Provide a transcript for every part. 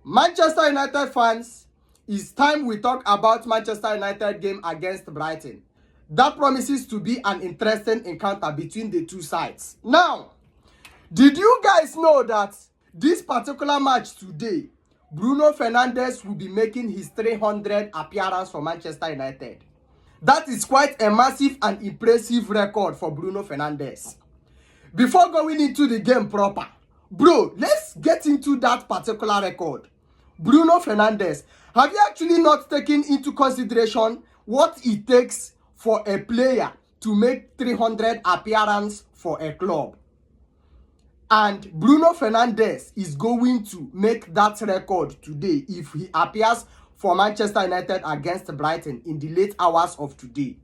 Manchester United fans, it's time we talk about Manchester United game against Brighton. That promises to be an interesting encounter between the two sides. Now, did you guys know that this particular match today, Bruno Fernandes will be making his 300th appearance for Manchester United? That is quite a massive and impressive record for Bruno Fernandes. Before going into the game proper, bro, let's get into that particular record. Bruno Fernandes, have you actually not taken into consideration what it takes for a player to make 300 appearances for a club? And Bruno Fernandes is going to make that record today if he appears for Manchester United against Brighton in the late hours of today.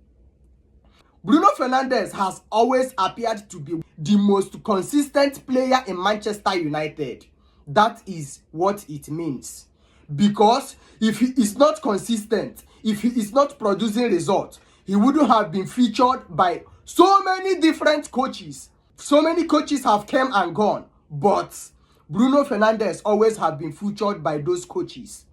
Bruno Fernandes has always appeared to be the most consistent player in Manchester United. That is what it means. Because if he is not consistent, if he is not producing results, he wouldn't have been featured by so many different coaches. So many coaches have come and gone, but Bruno Fernandes always have been featured by those coaches.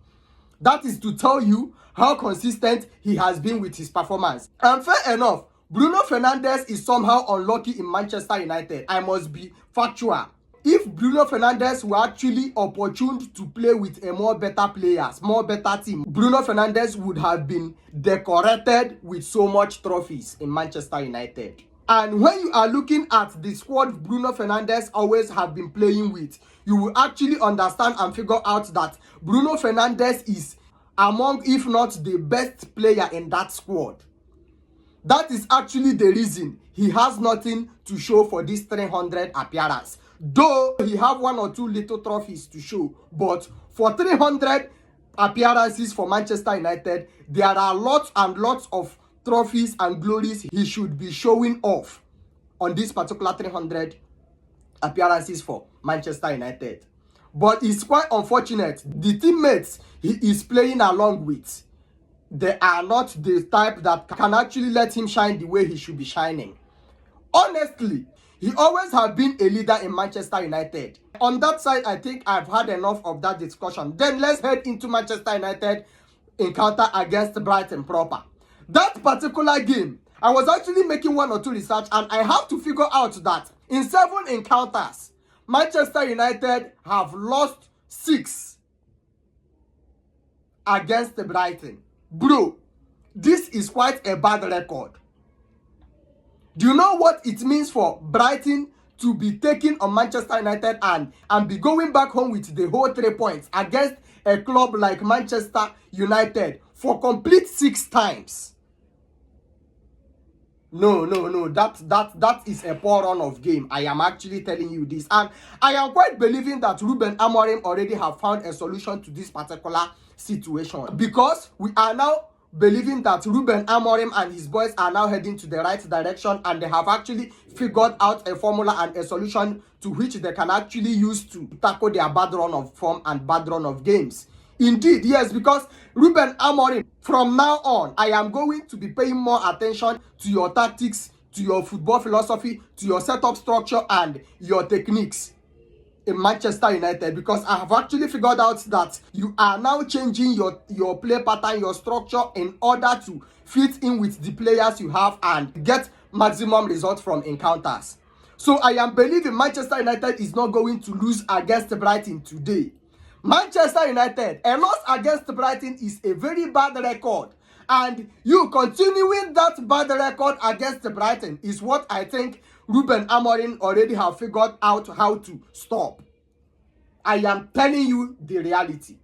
That is to tell you how consistent he has been with his performance. And fair enough, Bruno Fernandes is somehow unlucky in Manchester United. I must be factual. If Bruno Fernandes were actually opportuned to play with a more better players, more better team, Bruno Fernandes would have been decorated with so much trophies in Manchester United. And when you are looking at the squad Bruno Fernandes always have been playing with, you will actually understand and figure out that Bruno Fernandes is among, if not the best player in that squad. That is actually the reason he has nothing to show for this 300 appearance. Though he have one or two little trophies to show, but for 300 appearances for Manchester United, there are lots and lots of trophies and glories he should be showing off on this particular 300 appearances for Manchester United. But it's quite unfortunate. The teammates he is playing along with, they are not the type that can actually let him shine the way he should be shining. Honestly, he always have been a leader in Manchester United. On that side, I think I've had enough of that discussion. Then let's head into Manchester United encounter against Brighton proper. That particular game, I was actually making one or two research and I have to figure out that in 7 encounters, Manchester United have lost 6 against Brighton. Bro, this is quite a bad record. Do you know what it means for Brighton to be taking on Manchester United and be going back home with the whole 3 points against a club like Manchester United for complete 6 times? No, that is a poor run of game. I am actually telling you this. And I am quite believing that Ruben Amorim already have found a solution to this particular situation. Because we are now believing that Ruben Amorim and his boys are now heading to the right direction and they have actually figured out a formula and a solution to which they can actually use to tackle their bad run of form and bad run of games. Indeed, yes, because Ruben Amorim, from now on, I am going to be paying more attention to your tactics, to your football philosophy, to your setup structure and your techniques in Manchester United, because I have actually figured out that you are now changing your play pattern, your structure in order to fit in with the players you have and get maximum results from encounters. So I am believing Manchester United is not going to lose against Brighton today. Manchester United, a loss against Brighton is a very bad record. And you continuing that bad record against Brighton is what I think Ruben Amorim already have figured out how to stop. I am telling you the reality.